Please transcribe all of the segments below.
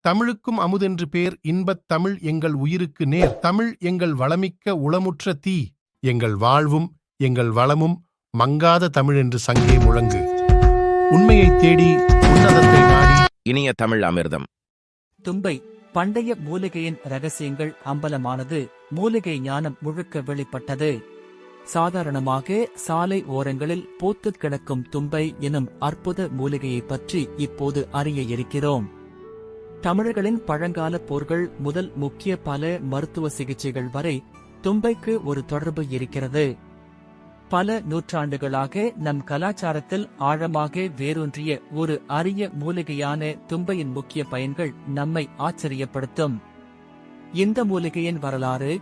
தமிழுக்கும் அமுதென்று பேர் இன்பத் தமிழ் எங்கள் உயிருக்கு நேர் தமிழ் எங்கள் வளமிக்க உளமுற்ற தீ எங்கள் வாழ்வும் எங்கள் வளமும் மங்காத தமிழ் என்று சங்கே முழங்கு உண்மையைத் தேடி உன்னதத்தை நாடி இனிய தமிழ் அமிர்தம். தும்பை பண்டைய மூலிகையின் ரகசியங்கள் அம்பலமானது. மூலிகை ஞானம் முழுக்க வெளிப்பட்டது. சாதாரணமாக சாலை ஓரங்களில் பூத்துக் கிடக்கும் தும்பை எனும் அற்புத மூலிகையைப் பற்றி இப்போது அறிய இருக்கிறோம். தமிழர்களின் பழங்கால போர்கள் முதல் முக்கிய பல மருத்துவ சிகிச்சைகள் வரை தும்பைக்கு ஒரு தொடர்பு இருக்கிறது. பல நூற்றாண்டுகளாக நம் கலாச்சாரத்தில் ஆழமாக வேரூன்றிய ஒரு அரிய மூலிகையான தும்பையின் முக்கிய பயன்கள் நம்மை ஆச்சரியப்படுத்தும். இந்த மூலிகையின் வரலாறு,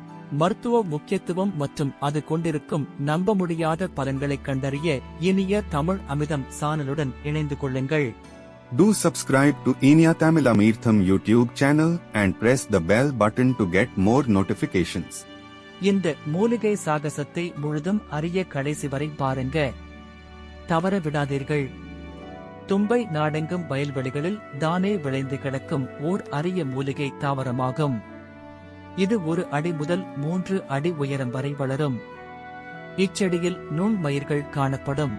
மருத்துவ முக்கியத்துவம் மற்றும் அது கொண்டிருக்கும் நம்ப முடியாத பலன்களைக் கண்டறிய இனிய தமிழ் அமிர்தம் சானலுடன் இணைந்து கொள்ளுங்கள். Do subscribe to Inia Tamil Amirtham YouTube channel and press the bell button to get more notifications. இந்த மூலிகை சாகசத்தை முழுதும் அறிய கடைசி வரை பாருங்க. தவற விடாதீர்கள். தும்பை நாடெங்கும் வயல்வெளிகளில் தானே விளைந்து கிடக்கும் ஓர் அரிய மூலிகை தாவரமாகும். இது 1 அடி முதல் 3 அடி உயரம் வரை வளரும். இச்செடியில் நுண்மயிர்கள் காணப்படும்.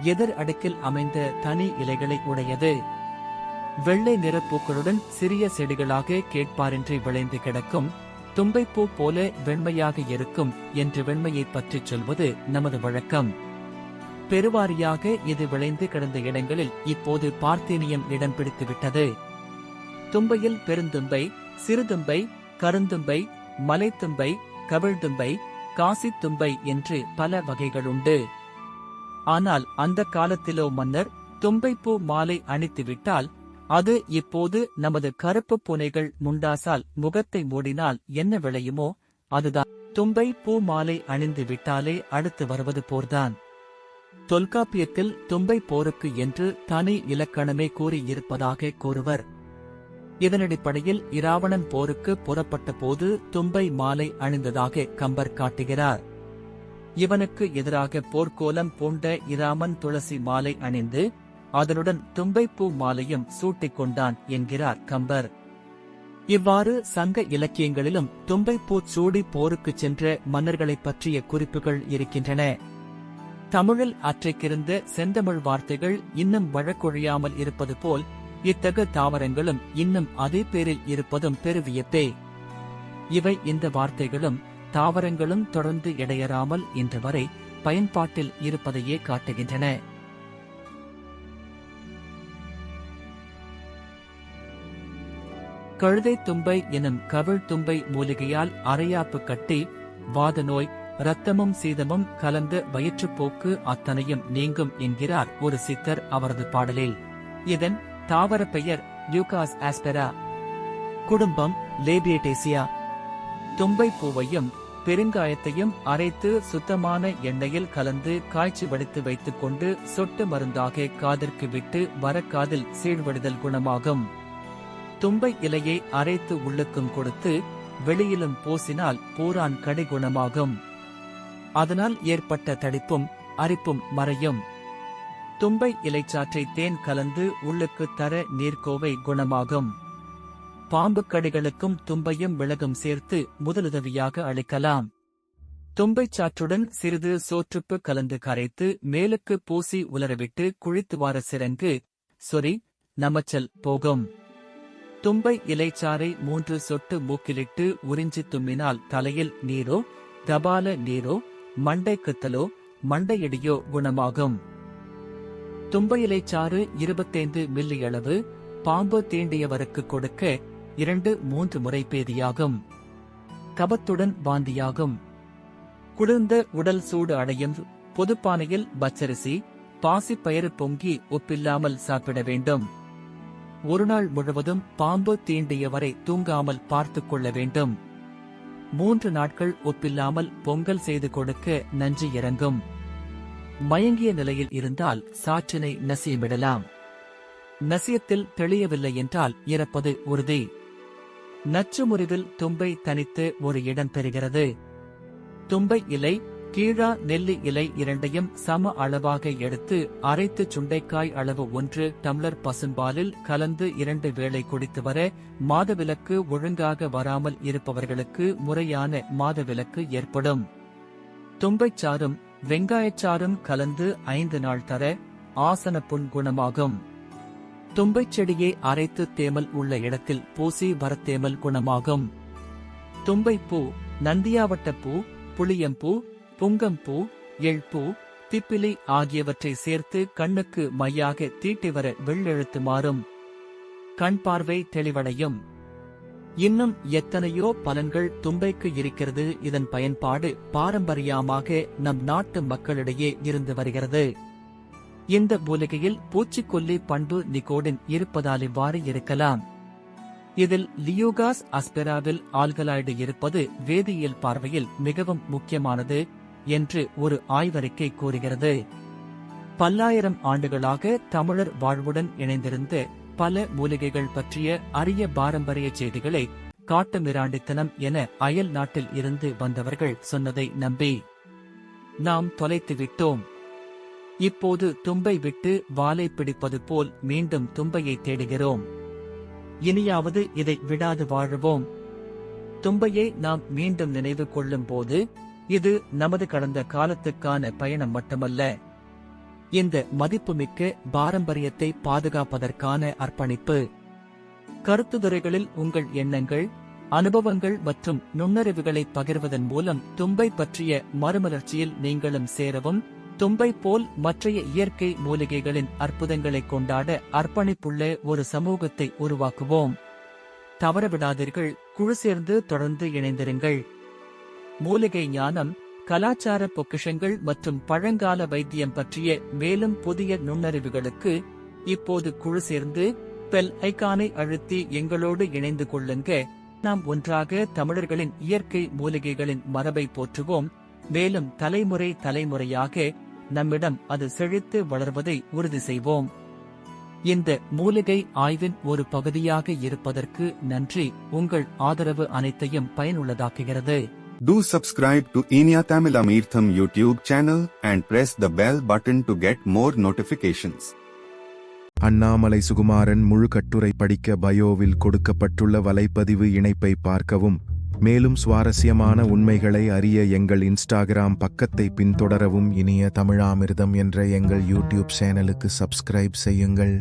எதிர் அடுக்கில் அமைந்த தனி இலைகளை உடையது. வெள்ளை நிற பூக்களுடன் சிறிய செடிகளாக கேட்பாரின்றி விளைந்து கிடக்கும். தும்பைப்பூ போல வெண்மையாக இருக்கும் என்று வெண்மையைப் பற்றிச் சொல்வது நமது வழக்கம். பெருவாரியாக இது விளைந்து கிடந்த இடங்களில் இப்போது பார்த்தீனியம் இடம் பிடித்துவிட்டது. தும்பையில் பெருந்தும்பை, சிறுதும்பை, கருந்தும்பை, மலைத்தும்பை, கவிழ்தும்பை, காசித்தும்பை என்று பல வகைகளுண்டு. ஆனால் அந்த காலத்திலோ மன்னர் தும்பைப்பூ மாலை அணித்துவிட்டால் அது இப்போது நமது கருப்பு பூனைகள் முண்டாசால் முகத்தை மூடினால் என்ன விளையுமோ அதுதான். தும்பை பூ மாலை அணிந்து விட்டாலே அடுத்து வருவது போர்தான். தொல்காப்பியத்தில் தும்பை போருக்கு என்று தனி இலக்கணமே கூறியிருப்பதாக கூறுவர். இதனடிப்படையில் இராவணன் போருக்கு புறப்பட்ட போது தும்பை மாலை அணிந்ததாக கம்பர் காட்டுகிறார். இவனுக்கு எதிராக போர்க்கோலம் பூண்ட இராமன் துளசி மாலை அணிந்து அதனுடன் தும்பைப்பூ மாலையும் சூட்டிக் கொண்டான் என்கிறார் கம்பர். இவ்வாறு சங்க இலக்கியங்களிலும் தும்பைப்பூ சூடி போருக்குச் சென்ற மன்னர்களைப் பற்றிய குறிப்புகள் இருக்கின்றன. தமிழில் அற்றைக்கிருந்த செந்தமிழ் வார்த்தைகள் இன்னும் வழக்கொழியாமல் இருப்பது போல் இத்தகு தாவரங்களும் இன்னும் அதே பேரில் இருப்பதும் பெருவியப்பே. இவை இந்த வார்த்தைகளும் தாவரங்களும் தொடர்ந்து இடையறாமல் இன்று வரை பயன்பாட்டில் இருப்பதையே காட்டுகின்றன. கழுதை தும்பை எனும் கவிழ் தும்பை மூலிகையால் அரையாப்பு கட்டி, வாத நோய், இரத்தமும் சீதமும் கலந்த வயிற்றுப்போக்கு அத்தனையும் நீங்கும் என்கிறார் ஒரு சித்தர் அவரது பாடலில். இதன் தாவர பெயர் லியூகாஸ் ஆஸ்பெரா. குடும்பம் லேபியேட்டேசியா. தும்பை பூவையும் பெருங்காயத்தையும் அரைத்து சுத்தமான எண்ணெயில் கலந்து காய்ச்சி வடித்து வைத்துக் கொண்டு சொட்டு மருந்தாக காதிற்கு விட்டு வரக்காதில் சீழ்வடிதல் குணமாகும். தும்பை இலையை அரைத்து உள்ளுக்கும் கொடுத்து வெளியிலும் பூசினால் பூரான் கடி குணமாகும். அதனால் ஏற்பட்ட தடிப்பும் அரிப்பும் மறையும். தும்பை இலைச்சாற்றை தேன் கலந்து உள்ளுக்கு தர நீர்க்கோவை குணமாகும். பாம்பு கடிகளுக்கும் தும்பையும் மிளகும் சேர்த்து முதலுதவியாக அளிக்கலாம். தும்பைச் சாற்றுடன் சிறிது சோற்றுப்பு கலந்து கரைத்து மேலுக்கு பூசி உலரவிட்டு குழித்துவார சிறங்கு, சொறி, நமச்சல் போகும். தும்பை இலைச்சாறை 3 சொட்டு மூக்கிலிட்டு உறிஞ்சி தும்மினால் தலையில் நீரோ, தபால நீரோ, மண்டை குத்தலோ, மண்டையடியோ குணமாகும். தும்பை இலைச்சாறு 25 மில்லி அளவு பாம்பு தீண்டியவருக்கு கொடுக்க 2-3 முறை பேதியாகும். கபத்துடன் வாந்தியாகும். குளிர்ந்த உடல் சூடு அடையும். பொதுப்பானையில் பச்சரிசி, பாசிப்பயிறு பொங்கி உப்பில்லாமல் சாப்பிட வேண்டும். ஒரு நாள் முழுவதும் பாம்பு தீண்டியவரை தூங்காமல் பார்த்துக் கொள்ள வேண்டும். 3 நாட்கள் உப்பில்லாமல் பொங்கல் செய்து கொடுக்க நஞ்சு இறங்கும். மயங்கிய நிலையில் இருந்தால் சாற்றினை நசியமிடலாம். நசியத்தில் தெளியவில்லை என்றால் இறப்பது உறுதி. நச்சு முறிவில் தும்பை தனித்து ஒரு இடம் பெறுகிறது. தும்பை இலை, கீழா நெல்லி இலை இரண்டையும் சம அளவாக எடுத்து அரைத்து சுண்டைக்காய் அளவு 1 டம்ளர் பசும்பாலில் கலந்து 2 வேளை குடித்து வர மாதவிலக்கு ஒழுங்காக வராமல் இருப்பவர்களுக்கு முறையான மாதவிலக்கு ஏற்படும். தும்பைச்சாறும் வெங்காயச்சாறும் கலந்து 5 நாள் தர ஆசன புண் குணமாகும். தும்பைச் செடியை அரைத்து தேமல் உள்ள இடத்தில் பூசி வரத்தேமல் குணமாகும். தும்பைப்பூ, நந்தியாவட்டப்பூ, புளியம்பூ, புங்கம்பூ, எள்பூ, திப்பிலி ஆகியவற்றை சேர்த்து கண்ணுக்கு மையாக தீட்டி வர வெள்ளெழுத்து மாறும். கண் பார்வை தெளிவடையும். இன்னும் எத்தனையோ பலன்கள் தும்பைக்கு இருக்கிறது. இதன் பயன்பாடு பாரம்பரியமாக நம் நாட்டு மக்களிடையே இருந்து வருகிறது. இந்த மூலிகையில் பூச்சிக்கொல்லி பண்பு நிகோடின் இருப்பதால் இவ்வாறு இருக்கலாம். இதில் லியூகாஸ் அஸ்பெராவில் ஆல்கலாய்டு இருப்பது வேதியியல் பார்வையில் மிகவும் முக்கியமானது என்று ஒரு ஆய்வறிக்கை கூறுகிறது. பல்லாயிரம் ஆண்டுகளாக தமிழர் வாழ்வுடன் இணைந்திருந்த பல மூலிகைகள் பற்றிய அரிய பாரம்பரிய செய்திகளை காட்டுமிராண்டித்தனம் என அயல் நாட்டில் இருந்து வந்தவர்கள் சொன்னதை நம்பி நாம் தொலைத்துவிட்டோம். இப்போது தும்பை விட்டு வாலை பிடிப்பது போல் மீண்டும் தும்பையை தேடுகிறோம். இனியாவது இதை விடாது வாழுவோம். தும்பையை நாம் மீண்டும் நினைவு கொள்ளும் போது இது நமது கடந்த காலத்துக்கான பயணம் மட்டுமல்ல, இந்த மதிப்புமிக்க பாரம்பரியத்தை பாதுகாப்பதற்கான அர்ப்பணிப்பு. கருத்துதுறைகளில் உங்கள் எண்ணங்கள், அனுபவங்கள் மற்றும் நுண்ணறிவுகளை பகிர்வதன் மூலம் தும்பை பற்றிய மறுமலர்ச்சியில் நீங்களும் சேரவும், தும்பை போல் மற்றைய இயற்கை மூலிகைகளின் அற்புதங்களை கொண்டாட அர்ப்பணிப்புள்ள ஒரு சமூகத்தை உருவாக்குவோம். தவறவிடாதீர்கள். குழு சேர்ந்து தொடர்ந்து இணைந்திருங்கள். மூலிகை ஞானம், கலாச்சார பொக்கிஷங்கள் மற்றும் பழங்கால வைத்தியம் பற்றிய மேலும் புதிய நுண்ணறிவுகளுக்கு இப்போது குழு சேர்ந்து பெல் ஐகானை அழுத்தி எங்களோடு இணைந்து கொள்ளுங்க. நாம் ஒன்றாக தமிழர்களின் இயற்கை மூலிகைகளின் மரபை போற்றுவோம். மேலும் தலைமுறை தலைமுறையாக நம்மிடம் அது செழித்து வளர்வதை உறுதி செய்வோம். இந்த மூலிகை ஆய்வின் ஒரு பகுதியாக இருப்பதற்கு நன்றி. உங்கள் ஆதரவு அனைத்தையும் பயனுள்ளதாக்குகிறது. Do subscribe to Inia Tamilamirtham YouTube channel and press the bell button to get more notifications. Annamalai Sukumaran முழு கட்டுரை படிக்க பயோவில் கொடுக்கப்பட்டுள்ள வலைப்பதிவு இணைப்பை பார்க்கவும். மேலும் சுவாரஸ்யமான உண்மைகளை அறிய எங்கள் இன்ஸ்டாகிராம் பக்கத்தை பின்தொடரவும். இனிய தமிழாமிர்தம் என்ற எங்கள் யூடியூப் சேனலுக்கு சப்ஸ்கிரைப் செய்யுங்கள்.